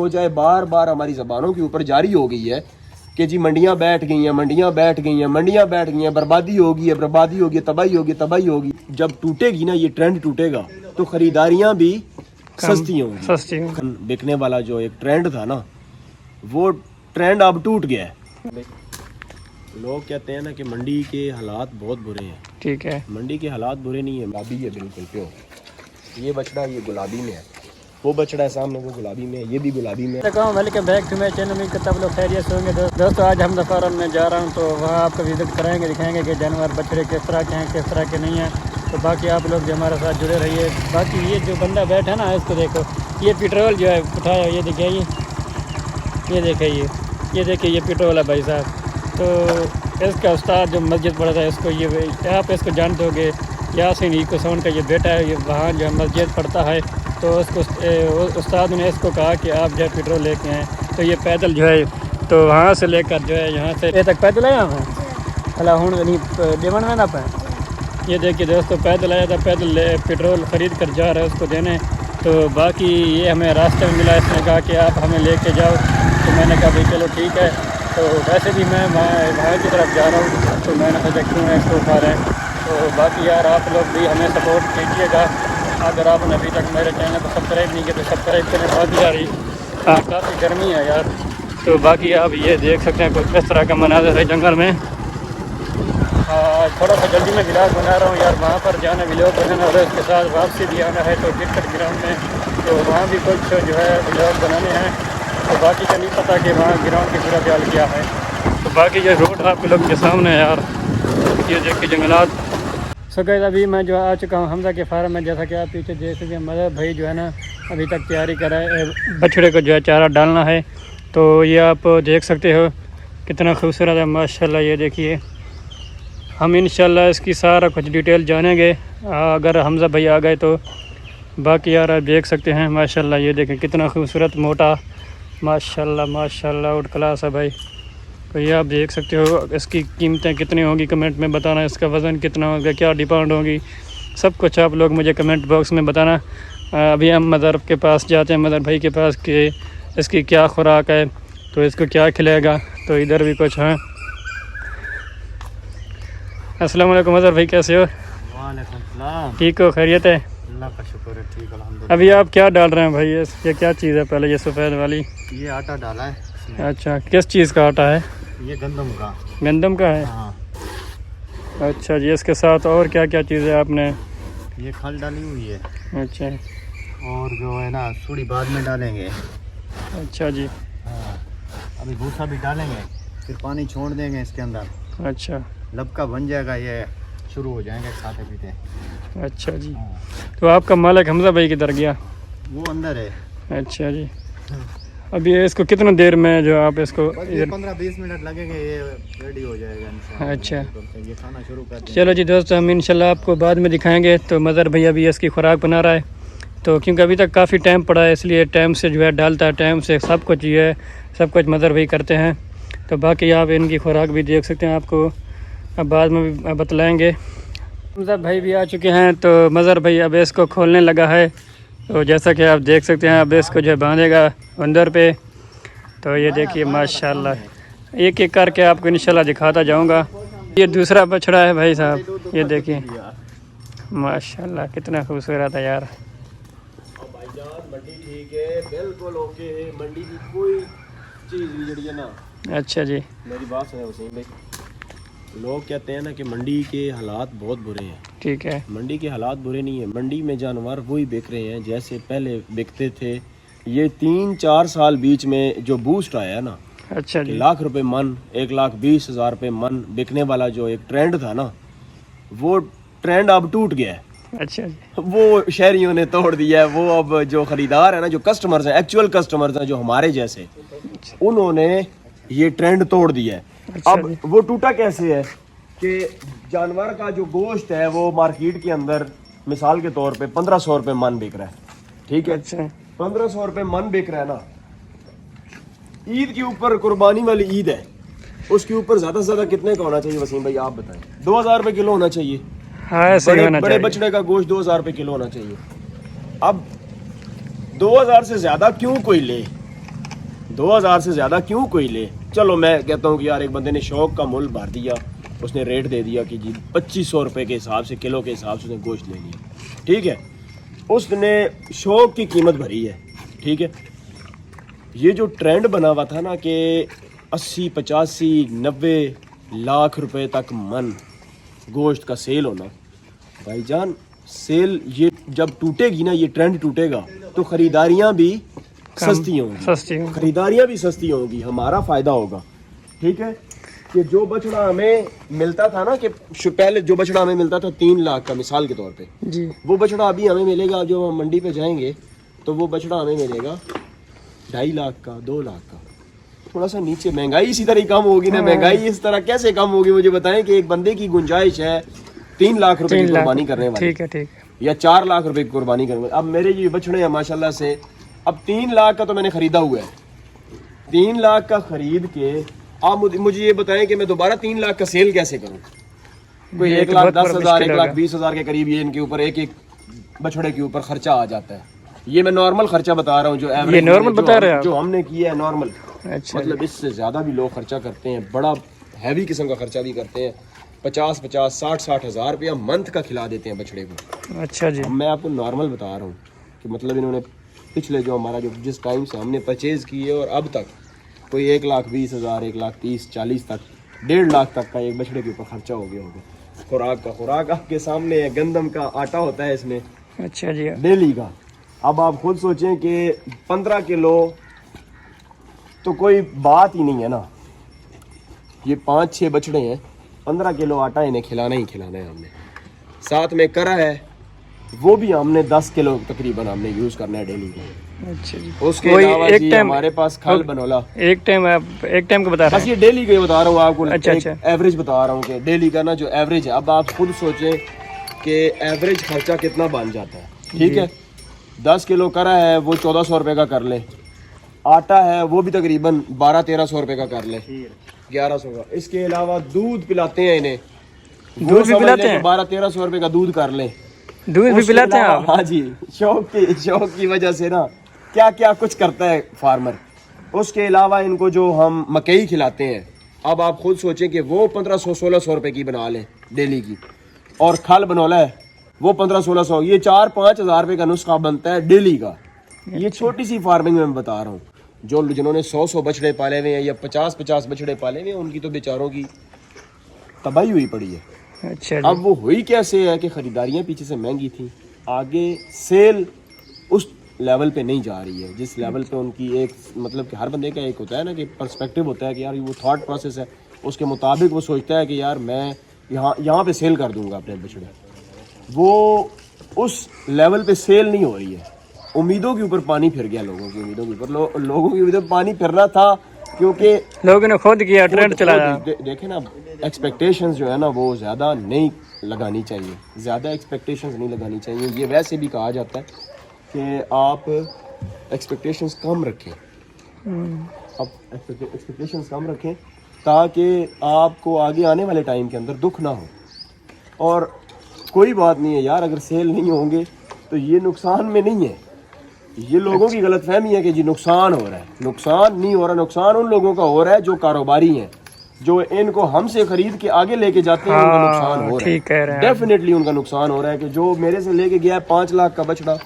ہو جائے بار بار ہماری زبانوں کے اوپر جاری ہو گئی ہے کہ جی منڈیاں بیٹھ گئی ہیں، منڈیاں بیٹھ گئی ہیں، منڈیاں بیٹھ گئی ہیں، بربادی ہوگی ہے، بربادی ہوگی، تباہی ہوگی، تباہی ہوگی. جب ٹوٹے گی نا یہ ٹرینڈ ٹوٹے گا تو خریداریاں بھی سستی ہوں گی. بکنے والا جو ایک ٹرینڈ تھا نا وہ ٹرینڈ اب ٹوٹ گیا ہے. لوگ کہتے ہیں نا کہ منڈی کے حالات بہت برے ہیں. ٹھیک ہے، منڈی کے حالات برے نہیں ہیں، گلابی ہے بالکل پیور. یہ بچڑا یہ گلابی میں ہے، وہ بچڑا ہے سامنے وہ گلابی میں ہے، یہ بھی گلابی میں ہے. Welcome back to my channel. امید کرتا ہوں لوگ خیریت سے ہوں گے. دوستوں آج ہم فارم میں جا رہا ہوں تو وہاں آپ کو وزٹ کرائیں گے، دکھائیں گے کہ جانور بچڑے کس طرح کے ہیں کس طرح کے نہیں ہیں. تو باقی آپ لوگ جو ہمارے ساتھ جڑے رہیے. باقی یہ جو بندہ بیٹھا ہے نا اس کو دیکھو، یہ پیٹرول جو ہے اٹھایا، یہ دیکھیں یہ دیکھیں یہ پیٹرول ہے بھائی صاحب. تو اس کا استاد جو مسجد پڑھتا ہے اس کو یہ آپ اس کو جانتے ہو گے، یاسین ایکو ساؤنڈ کا یہ بیٹا ہے. یہ وہاں جو ہے مسجد پڑھتا ہے تو اس کو استاد نے اس کو کہا کہ آپ جو ہے پیٹرول لے کے آئیں. تو یہ پیدل جو ہے تو وہاں سے لے کر جو ہے یہاں سے یہ تک پیدل آیا ہوں اللہ ہوں ڈیمن میں نہ پائیں. یہ دیکھیے دوستوں پیدل آیا تھا، پیدل پیٹرول خرید کر جا رہا ہے اس کو دینے. تو باقی یہ ہمیں راستے میں ملا، اس نے کہا کہ آپ ہمیں لے کے جاؤ. تو میں نے کہا بھائی چلو ٹھیک ہے. تو ویسے بھی میں وہاں کی طرف جا رہا ہوں تو میں نے سوچا کیوں ہے اس کو اٹھا رہے ہیں. تو باقی یار آپ لوگ بھی ہمیں سپورٹ کیجیے گا. اگر آپ نے ابھی تک میرے چینل کو سبسکرائب نہیں کیا تو سبسکرائب کرنے بعد بھی آ رہی کافی گرمی ہے یار. تو باقی آپ یہ دیکھ سکتے ہیں کچھ اس طرح کا مناظر ہے جنگل میں. تھوڑا سا جلدی میں ولاگ بنا رہا ہوں یار، وہاں پر جانا ولاگ بنانا اور اس کے ساتھ واپسی بھی آنا ہے. تو کرکٹ گراؤنڈ میں تو وہاں بھی کچھ جو ہے ولاگ بنانے ہیں. تو باقی کا نہیں پتہ کہ وہاں گراؤنڈ کی صورت حال کیا ہے. تو باقی یہ روڈ آپ کے لوگ کے سامنے ہے یار، یہ دیکھ کے جنگلات. سو گائز ابھی میں جو آ چکا ہوں حمزہ کے فارم میں. جیسا کہ آپ پیچھے دیکھ سکتے ہیں مدر بھائی جو ہے نا ابھی تک تیاری کر رہا ہے، بچڑے کو جو ہے چارہ ڈالنا ہے. تو یہ آپ دیکھ سکتے ہو کتنا خوبصورت ہے ماشاءاللہ. یہ دیکھیے ہم انشاءاللہ اس کی سارا کچھ ڈیٹیل جانیں گے اگر حمزہ بھائی آ گئے تو. باقی یار آپ دیکھ سکتے ہیں ماشاءاللہ. یہ دیکھیں کتنا خوبصورت موٹا ماشاءاللہ ماشاءاللہ آؤٹ کلاس ہے بھائی. تو یہ آپ دیکھ سکتے ہو. اس کی قیمتیں کتنی ہوں گی کمنٹ میں بتانا، اس کا وزن کتنا ہوگا، کیا ڈیمانڈ ہوگی، سب کچھ آپ لوگ مجھے کمنٹ باکس میں بتانا. ابھی ہم مدر کے پاس جاتے ہیں، مدر بھائی کے پاس، کہ اس کی کیا خوراک ہے، تو اس کو کیا کھلائے گا. تو ادھر بھی کچھ ہیں. السلام علیکم مدر بھائی، کیسے ہو؟ وعلیکم السلام. ٹھیک ہو، خیریت ہے؟ اللہ کا شکر ہے، ٹھیک الحمدللہ. ابھی آپ کیا ڈال رہے ہیں بھائی؟ یہ کیا چیز ہے پہلے یہ سفید والی؟ یہ آٹا ڈالا ہے اس میں. اچھا کس چیز کا آٹا ہے؟ یہ گندم کا. گندم کا ہے؟ ہاں. اچھا جی. اس کے ساتھ اور کیا کیا چیزیں آپ نے؟ یہ کھل ڈالی ہوئی ہے. اچھا. اور جو ہے نا سوڑی بعد میں ڈالیں گے. اچھا جی. ہاں ابھی بھوسا بھی ڈالیں گے، پھر پانی چھوڑ دیں گے اس کے اندر. اچھا. لبکا بن جائے گا، یہ شروع ہو جائیں گے کھاتے پیتے. اچھا جی. تو آپ کا مالک حمزہ بھائی کدھر گیا؟ وہ اندر ہے. اچھا جی. ابھی اس کو کتنا دیر میں جو آپ اس کو 15-20 منٹ لگیں گے، یہ ریڈی ہو جائے گا انشاءاللہ. اچھا یہ کھانا شروع کر دیں. چلو جی دوستو ہم انشاءاللہ آپ کو بعد میں دکھائیں گے. تو مظہر بھائی ابھی اس کی خوراک بنا رہا ہے. تو کیونکہ ابھی تک کافی ٹائم پڑا ہے اس لیے ٹائم سے جو ہے ڈالتا ہے، ٹائم سے سب کچھ جو ہے سب کچھ مظہر بھائی کرتے ہیں. تو باقی آپ ان کی خوراک بھی دیکھ سکتے ہیں، آپ کو اب بعد میں بھی بتلائیں گے. حمزہ بھائی بھی آ چکے ہیں. تو مظہر بھائی اب اس کو کھولنے لگا ہے. تو جیسا کہ آپ دیکھ سکتے ہیں اب اس کو جو ہے باندھے گا اندر پہ. تو یہ دیکھیے ماشاءاللہ ایک ایک کر کے آپ کو انشاءاللہ دکھاتا جاؤں گا. یہ دوسرا بچڑا ہے بھائی صاحب، یہ دیکھیں ماشاءاللہ کتنا خوبصورت ہے یار. بھائی جان منڈی ٹھیک ہے، بالکل اوکے ہے. منڈی کی کوئی چیز بھی جڑی ہے نا. اچھا جی. میری بات سنیں حسین بھائی، لوگ کہتے ہیں نا کہ منڈی کے حالات بہت برے ہیں. ٹھیک ہے. منڈی کے حالات برے نہیں ہیں. منڈی میں جانور وہی بک رہے ہیں جیسے پہلے بکتے تھے. یہ 3-4 سال بیچ میں جو بوسٹ آیا ہے نا، اچھا جی. لاکھ روپے من، 1,20,000 روپے من بکنے والا جو ایک ٹرینڈ تھا نا وہ ٹرینڈ اب ٹوٹ گیا ہے. اچھا جی. وہ شہریوں نے توڑ دیا ہے. وہ اب جو خریدار ہیں نا، جو کسٹمرز ہیں، ایکچوئل کسٹمرز ہیں جو ہمارے جیسے، انہوں نے یہ ٹرینڈ توڑ دیا ہے. اب وہ ٹوٹا کیسے ہے کہ جانور کا جو گوشت ہے وہ مارکیٹ کے اندر مثال کے طور پہ 1,500 روپے من بک رہا ہے. ٹھیک ہے، 1,500 روپے من بک رہا ہے نا. عید کے اوپر قربانی والی عید ہے، اس کے اوپر زیادہ سے زیادہ کتنے کا ہونا چاہیے وسیم بھائی آپ بتائیں؟ 2,000 روپے کلو ہونا چاہیے. بڑے بچڑے کا گوشت 2,000 روپے کلو ہونا چاہیے. اب 2,000 سے زیادہ کیوں کوئی لے؟ 2000 से ज़्यादा क्यों कोई ले। चलो मैं कहता हूँ कि यार एक बंदे ने शौक का मुल भर दिया, उसने रेट दे दिया कि जी 2500 रुपये के हिसाब से, किलो के हिसाब से उसने गोश्त ले लिया, ठीक है, उसने शौक की कीमत भरी है, ठीक है। ये जो ट्रेंड बना हुआ था ना कि 80, 85, 90 लाख रुपए तक मन गोश्त का सेल होना, भाईजान सेल ये जब टूटेगी ना, ये ट्रेंड टूटेगा तो ख़रीदारियाँ भी सस्ती होंगी, खरीदारियाँ भी सस्ती होंगी, हमारा फ़ायदा होगा, ठीक है। कि जो बछड़ा हमें मिलता था ना, कि पहले जो बछड़ा हमें मिलता था 3 लाख का, मिसाल के तौर पे जी, वो बछड़ा अभी हमें मिलेगा, जो हम मंडी पे जाएंगे तो वो बछड़ा हमें मिलेगा 2.5 लाख का, 2 लाख का, थोड़ा सा नीचे। महंगाई इसी तरह कम होगी ना, महंगाई इस तरह कैसे कम होगी, मुझे बताएं। कि एक बंदे की गुंजाइश है 3 लाख रुपए की कुर्बानी करने वाली, ठीक है, ठीक है, या 4 लाख रुपए की कुर्बानी करने वाली। अब मेरे ये बछड़े हैं माशाल्लाह से, अब 3 लाख का तो मैंने खरीदा हुआ है, 3 लाख का खरीद के आप मुझे ये बताएं कि मैं दोबारा 3 लाख का सेल कैसे करूं। कोई 1,10,000, 1,20,000 के करीब ये इनके ऊपर एक बछड़े के ऊपर खर्चा आ जाता है। ये मैं नॉर्मल खर्चा बता रहा हूँ, जो एवरेज नॉर्मल बता रहे हैं जो हमने किया है नॉर्मल। अच्छा, मतलब इससे ज़्यादा भी लोग खर्चा करते हैं, बड़ा हैवी किस्म का खर्चा भी करते हैं, 50-50, 60-60 हज़ार रुपया मंथ का खिला देते हैं बछड़े को। अच्छा जी, मैं आपको नॉर्मल बता रहा हूँ कि मतलब इन्होंने पिछले जो हमारा जो जिस टाइम से हमने परचेज़ की है और अब तक कोई 1,20,000, 1,30,40 तक, 1.5 लाख तक का एक बछड़े के ऊपर खर्चा हो गया होगा। खुराक आपके सामने है, गंदम का आटा होता है इसमें, अच्छा जी, डेली का। अब आप खुद सोचें कि 15 किलो तो कोई बात ही नहीं है ना, ये 5-6 बछड़े हैं, 15 किलो आटा इन्हें खिलाना ही खिलाना है हमने। साथ में करा है वो भी हमने 10 किलो तकरीबन हमने यूज़ करना है डेली को। अच्छा जी, उसके अलावा जी हमारे पास खल बनोला एक टाइम का बता रहे बस, ये डेली का ही बता रहा हूँ आपको। अच्छा, एवरेज बता रहा हूँ कि डेली का ना जो एवरेज है, अब आप खुद सोचें कि एवरेज खर्चा कितना बन जाता है, ठीक है। 10 किलो करा है वो 1,400 रुपये का कर ले, आटा है वो भी तकरीबन 1200-1300 रुपये का कर ले, 1100 का। इसके अलावा दूध पिलाते हैं इन्हें, दूध भी पिलाते हैं, 1200-1300 रुपये का दूध कर ले, दूध भी पिलाते हैं आप? हाँ जी, शौक की वजह से ना क्या क्या कुछ करता है फार्मर। उसके अलावा इनको जो हम मकई खिलाते हैं, अब आप खुद सोचें कि वो 1500-1600 रुपये की बना लें डेली की, और खल बनोला है वो 1500-1600, ये 4-5 हज़ार रुपये का नुस्खा बनता है डेली का। ये छोटी सी फार्मिंग में मैं बता रहा हूँ। जो जिन्होंने 100 बछड़े पाले हुए हैं या 50 बछड़े पाले हुए हैं, उनकी तो बेचारों की तबाही हुई पड़ी है। अच्छा, अब वो हुई कैसे है कि ख़रीदारियाँ पीछे से महंगी थी, आगे सेल उस लेवल पे नहीं जा रही है जिस लेवल पे उनकी एक, मतलब कि हर बंदे का एक होता है ना कि पर्सपेक्टिव होता है कि यार वो थॉट प्रोसेस है, उसके मुताबिक वो सोचता है कि यार मैं यहाँ पे सेल कर दूंगा अपने बछड़े। वो उस लेवल पे सेल नहीं हो रही है। उम्मीदों के ऊपर पानी फिर गया, लोगों की उम्मीदों के ऊपर लोगों की उम्मीदों पर पानी फिरना था, क्योंकि लोगों ने खुद किया, ट्रेंड चलाया। देखें ना, एक्सपेक्टेशंस जो है ना वो ज़्यादा नहीं लगानी चाहिए, ज़्यादा एक्सपेक्टेशंस नहीं लगानी चाहिए। ये वैसे भी कहा जाता है कि आप एक्सपेक्टेशंस कम रखें, आप एक्सपेक्टेशंस कम रखें ताकि आपको आगे आने वाले टाइम के अंदर दुख ना हो। और कोई बात नहीं है यार, अगर सेल नहीं होंगे तो ये नुकसान में नहीं है, ये लोगों की गलतफहमी है कि जी नुकसान हो रहा है। नुकसान नहीं हो रहा, नुकसान उन लोगों का हो रहा है जो कारोबारी हैं, जो इनको हमसे खरीद के आगे लेके जाते हैं, उनका नुकसान हो रहा है। डेफिनेटली उनका नुकसान हो रहा है कि जो मेरे से लेके गया है 5 लाख का बछड़ा,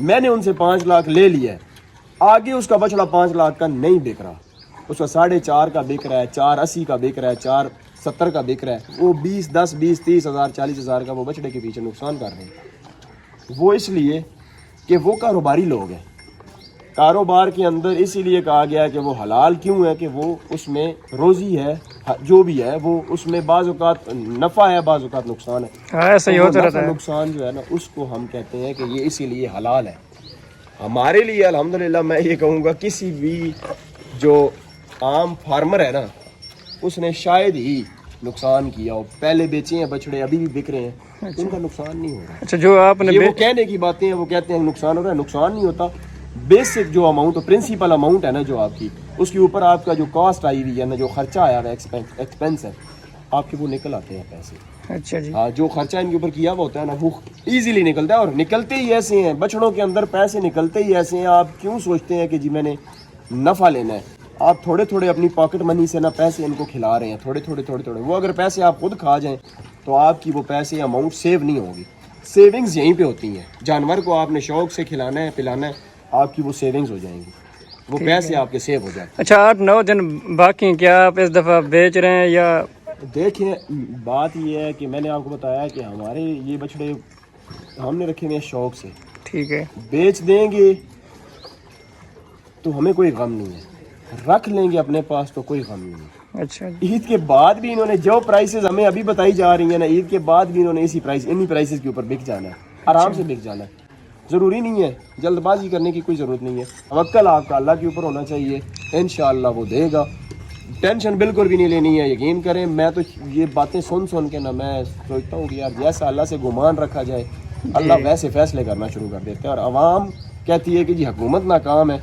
मैंने उनसे 5 लाख ले लिया है, आगे उसका बछड़ा 5 लाख का नहीं बिक रहा, उसका 4.5 का बिक रहा है, 480 का बिक रहा है, 470 का बिक रहा है। वो 10, 20, 30 हज़ार, 40 हज़ार का वो बछड़े के पीछे नुकसान कर रहे हैं। वो इसलिए कि वो कारोबारी लोग हैं। कारोबार के अंदर इसीलिए कहा गया है कि वो हलाल क्यों है कि वो उसमें रोज़ी है, जो भी है वो उसमें बाज़ औक़ात नफ़ा है, बाज़ औक़ात नुकसान है। ऐसा ही होता रहता है। नुकसान जो है ना उसको हम कहते हैं कि ये इसीलिए हलाल है हमारे लिए। अल्हम्दुलिल्लाह मैं ये कहूँगा किसी भी जो आम फार्मर है ना उसने शायद ही नुकसान किया हो, पहले बेचे हैं बछड़े अभी भी बिक रहे हैं, उनका नुकसान नहीं हो रहा। अच्छा, जो आपने ये वो कहने की बातें हैं, वो कहते हैं नुकसान हो रहा है, नुकसान नहीं होता। बेसिक जो अमाउंट, प्रिंसिपल अमाउंट है ना जो आपकी, उसके ऊपर आपका जो कॉस्ट आई हुई है ना, जो खर्चा आया हुआ है, एक्सपेंस है, आपके वो निकल आते हैं पैसे। अच्छा जी, हाँ, जो खर्चा इनके ऊपर किया हुआ होता है ना वो ईजिली निकलता है, और निकलते ही ऐसे हैं बछड़ों के अंदर पैसे निकलते ही ऐसे हैं। आप क्यों सोचते हैं कि जी मैंने नफ़ा लेना है, आप थोड़े थोड़े अपनी पॉकेट मनी से ना पैसे इनको खिला रहे हैं, थोड़े थोड़े। वो अगर पैसे आप खुद खा जाएं तो आपकी वो पैसे अमाउंट सेव नहीं होगी। सेविंग्स यहीं पे होती हैं। जानवर को आपने शौक से खिलाना है पिलाना है, आपकी वो सेविंग्स हो जाएंगी, वो पैसे आपके सेव हो जाते अच्छा 8-9 दिन बाकी, क्या आप इस दफ़ा बेच रहे हैं या? हैं। देखें बात ये है कि मैंने आपको बताया कि हमारे ये बछड़े हमने रखे हुए हैं शौक से, ठीक है, बेच देंगे तो हमें कोई गम नहीं है, रख लेंगे अपने पास तो कोई गम नहीं है। अच्छा ईद के बाद भी इन्होंने जो प्राइसेस हमें अभी बताई जा रही है ना, ईद के बाद भी इन्होंने इन्हीं प्राइसेस के ऊपर बिक जाना है, आराम से बिक जाना है। ज़रूरी नहीं है, जल्दबाजी करने की कोई ज़रूरत नहीं है। तवक्कल आपका अल्लाह के ऊपर होना चाहिए, इंशाअल्लाह वो देगा। टेंशन बिल्कुल भी नहीं लेनी है, यकीन करें। मैं तो ये बातें सुन के ना मैं सोचता हूँ कि यार जैसा अल्लाह से गुमान रखा जाए अल्लाह वैसे फैसले करना शुरू कर देते हैं। और आवाम कहती है कि जी हुकूमत नाकाम है,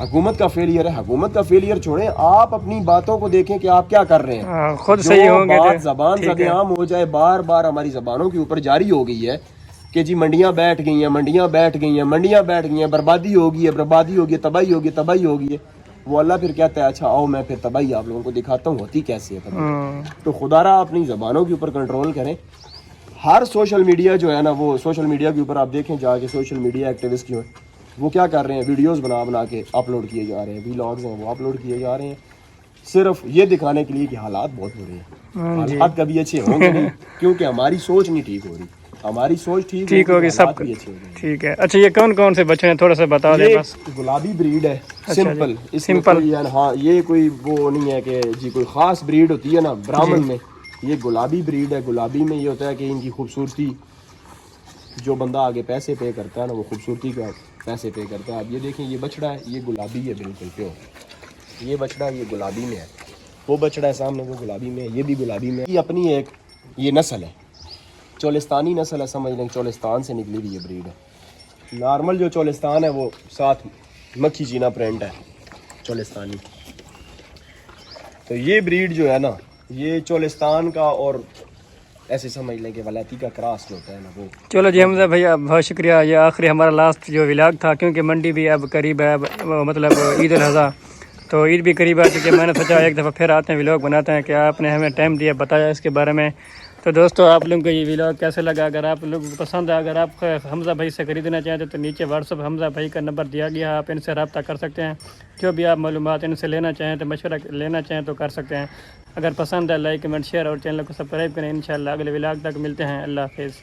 हुकूमत का फेलियर है। हुकूमत का फेलियर छोड़ें, आप अपनी बातों को देखें कि आप क्या कर रहे हैं। खुद सही होंगे बात जबान से आम हो जाए, बार बार हमारी जबानों के ऊपर जारी हो गई है कि जी मंडियां बैठ गई हैं, मंडियां बैठ गई हैं, मंडियां बैठ गई हैं, बर्बादी होगी है, बर्बादी होगी, तबाही होगी, तबाही होगी है। वो अल्लाह फिर कहता है अच्छा आओ मैं फिर तबाही आप लोगों को दिखाता हूँ होती कैसे है तबाही। तो खुदारा अपनी ज़बानों के ऊपर कंट्रोल करें। हर सोशल मीडिया जो है ना, वो सोशल मीडिया के ऊपर आप देखें जाके, सोशल मीडिया एक्टिविस्ट जो है वो क्या कर रहे हैं, वीडियोस बना के अपलोड किए जा रहे हैं, व्लॉग्स हैं वो अपलोड किए जा रहे हैं, सिर्फ ये दिखाने के लिए कि हालात बहुत बुरे हैं। हालात कभी अच्छे होंगे नहीं, क्योंकि हमारी सोच नहीं ठीक हो रही। हमारी सोच ठीक होगी, सब भी अच्छे हो जाएंगे। ठीक है। अच्छा ये कौन कौन से बच्चे हैं, थोड़ा सा बता दें बस। गुलाबी ब्रीड है, सिंपल सिंपल। हाँ ये कोई वो नहीं है कि जी कोई खास ब्रीड होती है ना ब्राह्मण में, ये गुलाबी ब्रीड है। गुलाबी में ये होता है कि इनकी खूबसूरती, जो बंदा आगे पैसे पे करता है ना वो खूबसूरती का पैसे पे करता है। आप ये देखें, ये बछड़ा है, ये गुलाबी है बिल्कुल प्योर। ये बछड़ा ये गुलाबी में है, वो बछड़ा है सामने वो गुलाबी में है, ये भी गुलाबी में है। ये अपनी एक ये नस्ल है, चोलिस्तानी नस्ल है, समझ लें चोलिस्तान से निकली हुई ये ब्रीड है। नॉर्मल जो चोलिस्तान है वो साथ मक्खी चीना प्रिंट है चोलिस्तानी। तो ये ब्रीड जो है ना ये चोलिस्तान का और ऐसे समझ लें कि वलैती का क्रॉस होता है ना वो। चलो जी हमजा भैया बहुत शुक्रिया। ये आखिरी हमारा लास्ट जो व्लॉग था, क्योंकि मंडी भी अब करीब है, मतलब ईद उल अज़हा, तो ईद भी करीब आ चुकी है। मैंने सोचा एक दफ़ा फिर आते हैं व्लॉग बनाते हैं, कि आपने हमें टाइम दिया बताया इसके बारे में। तो दोस्तों आप लोगों को ये व्लॉग कैसे लगा, अगर आप लोगों को पसंद है, अगर आप हमजा भाई से ख़रीदना चाहते तो नीचे व्हाट्सअप हमजा भाई का नंबर दिया गया है, आप इनसे रब्ता कर सकते हैं। जो भी आप मालूमात इनसे लेना चाहें तो मशवरा लेना चाहें तो कर सकते हैं। अगर पसंद है लाइक कमेंट शेयर और चैनल को सब्सक्राइब करें। इंशाल्लाह अगले व्लॉग तक मिलते हैं। अल्लाह हाफिज़।